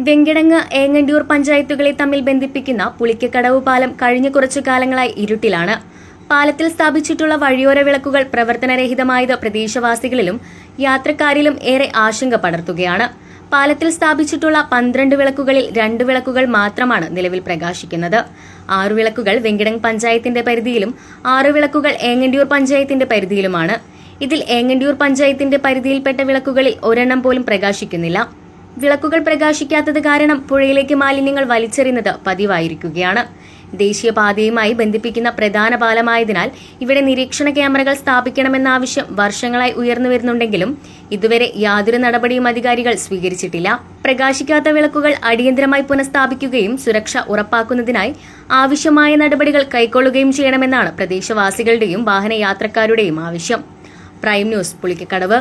വെങ്കിടങ്ങ് ഏങ്ങണ്ടിയൂർ പഞ്ചായത്തുകളെ തമ്മിൽ ബന്ധിപ്പിക്കുന്ന പുളിക്കക്കടവ് പാലം കഴിഞ്ഞ കുറച്ചു കാലങ്ങളായി ഇരുട്ടിലാണ്. പാലത്തിൽ സ്ഥാപിച്ചിട്ടുള്ള വഴിയോര വിളക്കുകൾ പ്രവർത്തനരഹിതമായത് പ്രദേശവാസികളിലും യാത്രക്കാരിലും ഏറെ ആശങ്ക പടർത്തുകയാണ്. പാലത്തിൽ സ്ഥാപിച്ചിട്ടുള്ള 12 വിളക്കുകളിൽ 2 വിളക്കുകൾ മാത്രമാണ് നിലവിൽ പ്രകാശിക്കുന്നത്. 6 വിളക്കുകൾ വെങ്കിടങ്ങ് പഞ്ചായത്തിന്റെ പരിധിയിലും 6 വിളക്കുകൾ ഏങ്ങണ്ടിയൂർ പഞ്ചായത്തിന്റെ പരിധിയിലുമാണ്. ഇതിൽ ഏങ്ങണ്ടിയൂർ പഞ്ചായത്തിന്റെ പരിധിയിൽപ്പെട്ട വിളക്കുകളിൽ ഒരെണ്ണം പോലും പ്രകാശിക്കുന്നില്ല. വിളക്കുകൾ പ്രകാശിക്കാത്തത് കാരണം പുഴയിലേക്ക് മാലിന്യങ്ങൾ വലിച്ചെറിയുന്നത് പതിവായിരിക്കുകയാണ്. ദേശീയപാതയുമായി ബന്ധിപ്പിക്കുന്ന പ്രധാന പാലമായതിനാൽ ഇവിടെ നിരീക്ഷണ ക്യാമറകൾ സ്ഥാപിക്കണമെന്ന ആവശ്യം വർഷങ്ങളായി ഉയർന്നു വരുന്നുണ്ടെങ്കിലും ഇതുവരെ യാതൊരു നടപടിയും അധികാരികൾ സ്വീകരിച്ചിട്ടില്ല. പ്രകാശിക്കാത്ത വിളക്കുകൾ അടിയന്തരമായി പുനഃസ്ഥാപിക്കുകയും സുരക്ഷ ഉറപ്പാക്കുന്നതിനായി ആവശ്യമായ നടപടികൾ കൈക്കൊള്ളുകയും ചെയ്യണമെന്നാണ് പ്രദേശവാസികളുടെയും വാഹനയാത്രക്കാരുടെയും ആവശ്യം. Prime news, Pulikkakadavu.